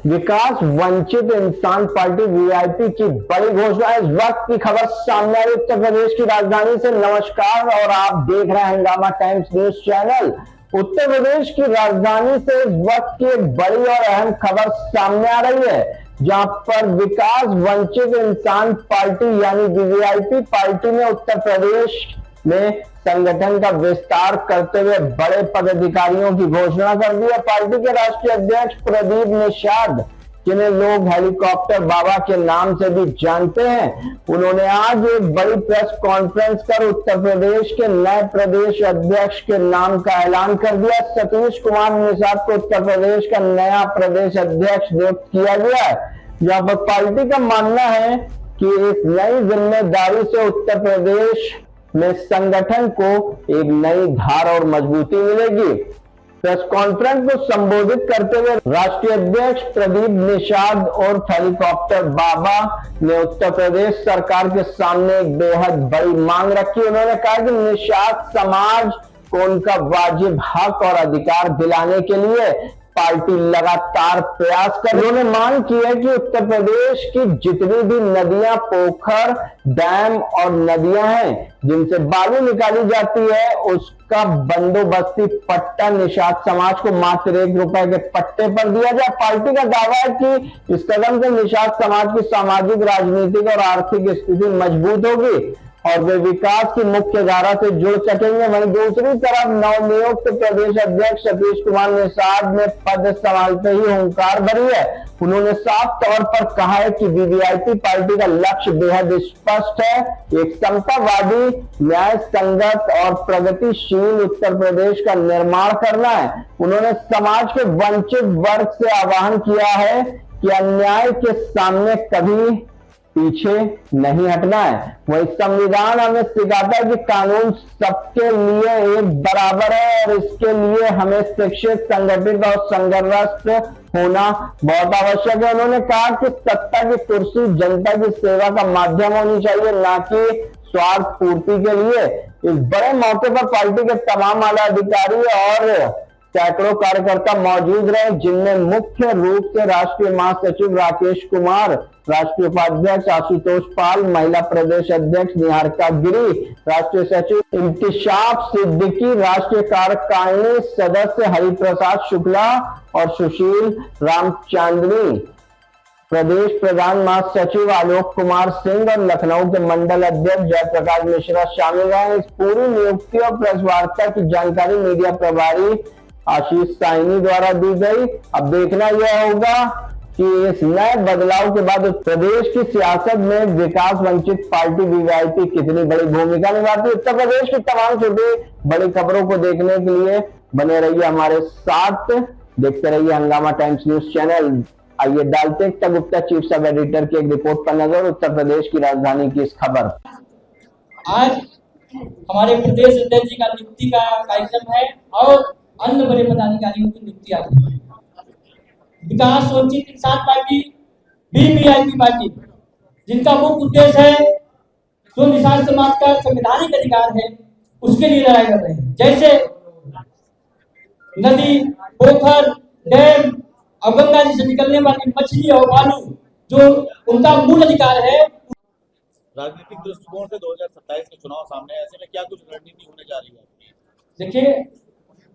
विकास वंचित इंसान party VIP की बड़ी घोषणा। इस वक्त की खबर सामने आई उत्तर प्रदेश की राजधानी से। नमस्कार और आप देख रहे हैं हंगामा times news channel. Uttar Pradesh की राजधानी से इस वक्त की एक बड़ी और अहम खबर सामने आ रही है, जहां पर विकास वंचित इंसान पार्टी यानी वीवीआईपी पार्टी ने उत्तर प्रदेश में संगठन का विस्तार करते हुए बड़े पदाधिकारियों की घोषणा कर दी है। पार्टी के राष्ट्रीय अध्यक्ष प्रदीप निषाद, जिन्हें लोग हेलीकॉप्टर बाबा के नाम से भी जानते हैं, उन्होंने आज एक बड़ी प्रेस कॉन्फ्रेंस कर उत्तर प्रदेश के नए प्रदेश अध्यक्ष के नाम का ऐलान कर दिया। सतीश कुमार निषाद को उत्तर प्रदेश का नया प्रदेश अध्यक्ष नियुक्त किया गया है। यहाँ पर पार्टी का मानना है कि इस नई जिम्मेदारी से उत्तर प्रदेश में संगठन को एक नई धार और मजबूती मिलेगी। प्रेस कॉन्फ्रेंस को संबोधित करते हुए राष्ट्रीय अध्यक्ष प्रदीप निषाद और हेलीकॉप्टर बाबा ने उत्तर प्रदेश सरकार के सामने एक बेहद बड़ी मांग रखी। उन्होंने कहा कि निषाद समाज को उनका वाजिब हक और अधिकार दिलाने के लिए पार्टी लगातार प्रयास कर। उन्होंने मांग की है कि उत्तर प्रदेश की जितनी भी नदियां, पोखर, डैम और नदियां हैं जिनसे बालू निकाली जाती है, उसका बंदोबस्ती पट्टा निषाद समाज को मात्र ₹1 के पट्टे पर दिया जाए। पार्टी का दावा है कि इस कदम से निषाद समाज की सामाजिक, राजनीतिक और आर्थिक स्थिति मजबूत होगी और वे विकास की मुख्य धारा से जुड़ सकेंगे। वहीं दूसरी तरफ नवनियुक्त प्रदेश अध्यक्ष सतीश कुमार निषाद ने पद संभालते ही हुंकार भरी है। उन्होंने साफ तौर पर कहा है कि वीवीआईपी पार्टी का लक्ष्य बेहद स्पष्ट है, एक समतावादी, न्याय संगत और प्रगतिशील उत्तर प्रदेश का निर्माण करना है। उन्होंने समाज के वंचित वर्ग से आह्वान किया है कि अन्याय के सामने कभी पीछे नहीं हटना है। वही संविधान हमें सिखाता है कि कानून सबके लिए एक बराबर है और इसके लिए हमें शिक्षित, संगठित और संघर्षरत होना बहुत आवश्यक है। उन्होंने कहा कि सत्ता की कुर्सी जनता की सेवा का माध्यम होनी चाहिए, ना कि स्वार्थ पूर्ति के लिए। इस बड़े मौके पर पार्टी के तमाम आला अधिकारी और सैकड़ों कार्यकर्ता मौजूद रहे, जिनमें मुख्य रूप से राष्ट्रीय महासचिव राकेश कुमार, राष्ट्रीय उपाध्यक्ष आशुतोष पाल, महिला प्रदेश अध्यक्ष निहारिका गिरी, राष्ट्रीय सचिव इंतिशाफ सिद्दीकी, राष्ट्रीय कार्यकारिणी सदस्य हरिप्रसाद शुक्ला और सुशील रामचांदनी, प्रदेश प्रधान महासचिव आलोक कुमार सिंह और लखनऊ के मंडल अध्यक्ष जयप्रकाश मिश्रा शामिल हैं। इस पूरी नियुक्ति और प्रेस वार्ता की जानकारी मीडिया प्रभारी आशीष साइनी द्वारा दी गई। अब देखना यह होगा कि इस नए बदलाव के बाद प्रदेश की सियासत में विकास वंचित पार्टी वीवीआईपी कितनी बड़ी भूमिका निभाती है। उत्तर प्रदेश की तमाम छोटी बड़ी खबरों को देखने के लिए बने रहिए हमारे साथ, देखते रहिए हंगामा टाइम्स न्यूज चैनल। आइए डालते एकता गुप्ता चीफ सब एडिटर की एक रिपोर्ट पर नजर। उत्तर प्रदेश की राजधानी की इस खबर। आज हमारे प्रदेश अध्यक्ष जी का नियुक्ति का कार्यक्रम है और अन्य बड़े पदाधिकारियों की नियुक्ति आती है। विकास वंचित इंसान पार्टी, वीवीआईपी पार्टी, जिनका मुख्य उद्देश्य है जो निषाद समाज का संवैधानिक अधिकार है उसके लिए लड़ाई कर रहे हैं। जैसे नदी, पोखर, डैम और गंगा जी से निकलने वाली मछली और बालू जो उनका मूल अधिकार है। राजनीतिक दृष्टिकोण से 2027 के चुनाव सामने है, ऐसे में क्या कुछ रणनीति होने जा रही है? देखिए,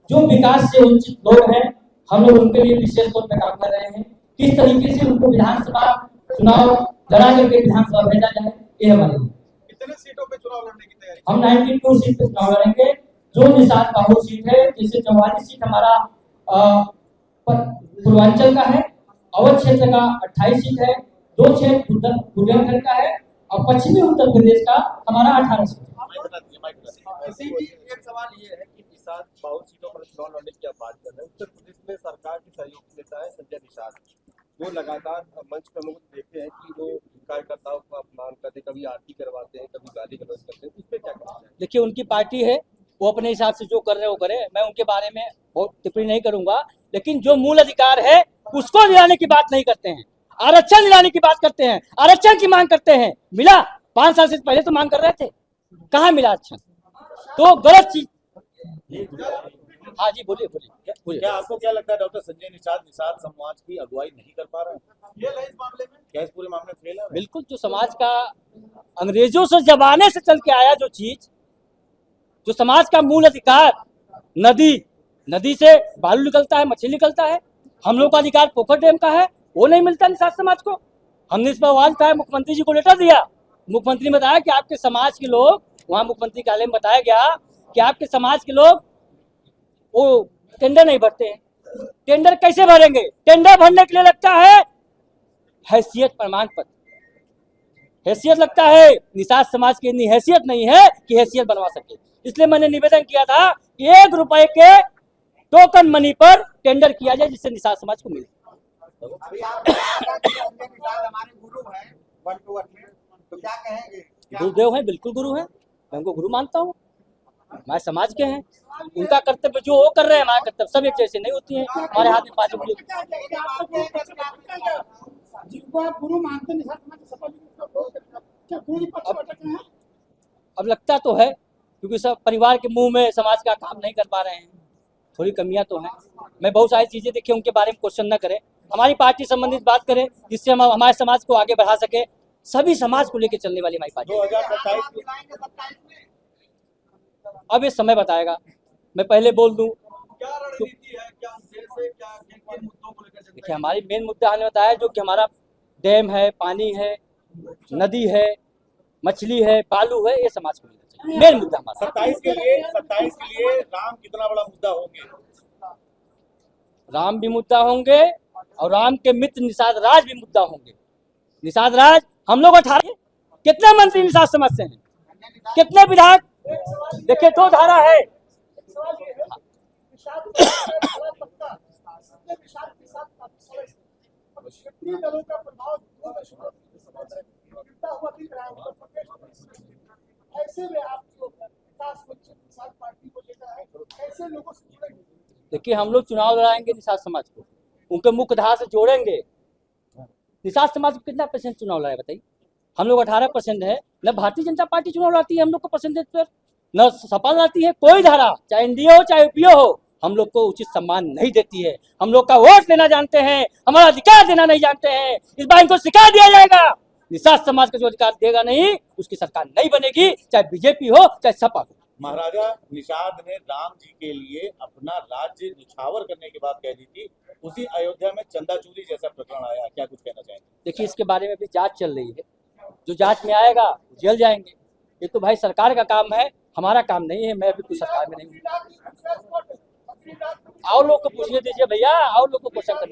जो विकास से वंचित लोग हैं, हम लोग उनके लिए विशेष तौर पर काम कर रहे हैं। किस तरीके से उनको विधानसभा चुनाव लड़ा करके विधानसभा भेजा जाए, ये हमारे लिए। कितने सीटों पे चुनाव लड़ने की तैयारी? हम 92 सीट पे चुनाव लड़ेंगे। जो निषाद बाहुल सीट है, जैसे 44 सीट हमारा पूर्वांचल का है, अवध क्षेत्र का 28 सीट है, 2 क्षेत्र बुंदेलखंड का है और पश्चिमी उत्तर प्रदेश का हमारा 18 सीट है। एक सवाल ये है कि निषाद बाहुल सीटों पर चुनाव लड़ने की बात कर रहे हैं। उत्तर प्रदेश में सरकार के सहयोगी नेता है संजय निषाद, वो लगातार मंच पर लोग देखते हैं कि वो कार्यकर्ताओं को अपमान करते, कभी आरती करवाते हैं, कभी गाली गलौज करते हैं। इस पे क्या कहना चाहिए? देखिए, उनकी पार्टी है, वो अपने हिसाब से जो कर रहे वो करे, मैं उनके बारे में बहुत टिप्पणी नहीं करूंगा। लेकिन जो मूल अधिकार है उसको दिलाने की बात नहीं करते हैं, आरक्षण दिलाने की बात करते हैं, आरक्षण की मांग करते हैं। मिला? 5 साल से पहले तो मांग कर रहे थे, कहाँ मिला आरक्षण? तो गलत चीज। हाँ जी, बोलिए बोलिए बोलिए। क्या आपको क्या लगता है डॉक्टर संजय निषाद समाज की अगुवाई नहीं कर पा रहे हैं? इस मामले में क्या इस पूरे मामले में फेल है? बिल्कुल, जो समाज का अंग्रेजों से जमाने से चल के आया जो चीज, जो समाज का मूल अधिकार, नदी से बालू निकलता है, मछली निकलता है, हम लोग का अधिकार पोखर डैम का है, वो नहीं मिलता निषाद समाज को। हमने इस पर आवाज उठाया, मुख्यमंत्री जी को लेटर दिया। मुख्यमंत्री ने बताया कि आपके समाज के लोग, वहां मुख्यमंत्री कार्यालय में बताया गया कि आपके समाज के लोग वो टेंडर नहीं भरते हैं। टेंडर कैसे भरेंगे? टेंडर भरने के लिए लगता है हैसियत प्रमाण पत्र, हैसियत लगता है। निषाद समाज की इतनी हैसियत नहीं है कि हैसियत बनवा सके। इसलिए मैंने निवेदन किया था कि 1 रुपए के टोकन मनी पर टेंडर किया जाए, जिससे निषाद समाज को मिले। अभी आप हमारे गुरु हैं 1 to 1 में, तो क्या कहेंगे? गुरुदेव हैं, बिल्कुल गुरु हैं, मैं उनको गुरु मानता हूँ। हमारे समाज के हैं, उनका कर्तव्य जो वो कर रहे हैं, हमारा कर्तव्य सब एक जैसे नहीं होती है। हमारे हाथ में 5 उंगली। जिनको आप गुरु मानते हैं, क्या गुरु जी पक्ष भटक हैं? अब लगता तो है, क्योंकि सब परिवार के मुंह में समाज का काम नहीं कर पा रहे हैं, थोड़ी कमियां तो हैं। मैं बहुत सारी चीजें देखी, उनके बारे में क्वेश्चन न करें, हमारी पार्टी संबंधित बात करें, जिससे हम हमारे समाज को आगे बढ़ा सके। सभी समाज को लेकर चलने वाली हमारी पार्टी। 2027 अब ये समय बताएगा। मैं पहले बोल दूं, क्या रणनीति है, क्या उद्देश्य है, क्या किन मुद्दों को लेकर? देखिए, हमारी मेन मुद्दा हमने बताया जो कि हमारा डैम है, पानी है, नदी है, मछली है, बालू है, ये समाज को मिलना चाहिए। मेन मुद्दा हमारा। 27 के लिए राम कितना बड़ा मुद्दा होंगे? राम भी मुद्दा होंगे और राम के मित्र निषाद राज भी मुद्दा होंगे। निषाद राज, हम लोग 18 कितने मंत्री निषाद समाज से हैं, कितने विधायक? देखिए, 2 धारा है। दलों का प्रभाव ऐसे में आप जो विकास निषाद पार्टी को लेकर आए, ऐसे लोगों से जुड़ेंगे? देखिए, हम लोग चुनाव लड़ाएंगे निषाद समाज को, उनके मुख्य धारा से जोड़ेंगे। निषाद समाज को कितना % चुनाव लड़ाए बताइए? हम लोग 18% है। न भारतीय जनता पार्टी चुनाव लड़ाती है हम लोग को परसेंटेज पर, न सपा लड़ाती है। कोई धारा, चाहे एनडीए हो चाहे यूपीए हो, हम लोग को उचित सम्मान नहीं देती है। हम लोग का वोट लेना जानते हैं, हमारा अधिकार देना नहीं जानते हैं। इस बार इनको सिखा दिया जाएगा। निषाद समाज का जो अधिकार देगा नहीं, उसकी सरकार नहीं बनेगी, चाहे बीजेपी हो चाहे सपा हो। महाराजा निषाद ने राम जी के लिए अपना राज्य निछावर करने की बात कह दी थी, उसी अयोध्या में चंदा चोरी जैसा प्रकरण आया, क्या कुछ कहना चाहेंगे? देखिए, इसके बारे में भी जांच चल रही है, जो जांच में आएगा जेल जाएंगे। ये तो भाई सरकार का काम है, हमारा काम नहीं है। मैं अभी कुछ सरकार में नहीं हूँ। आओ लोग को पूछने दीजिए भैया, आओ लोग को क्वेश्चन कर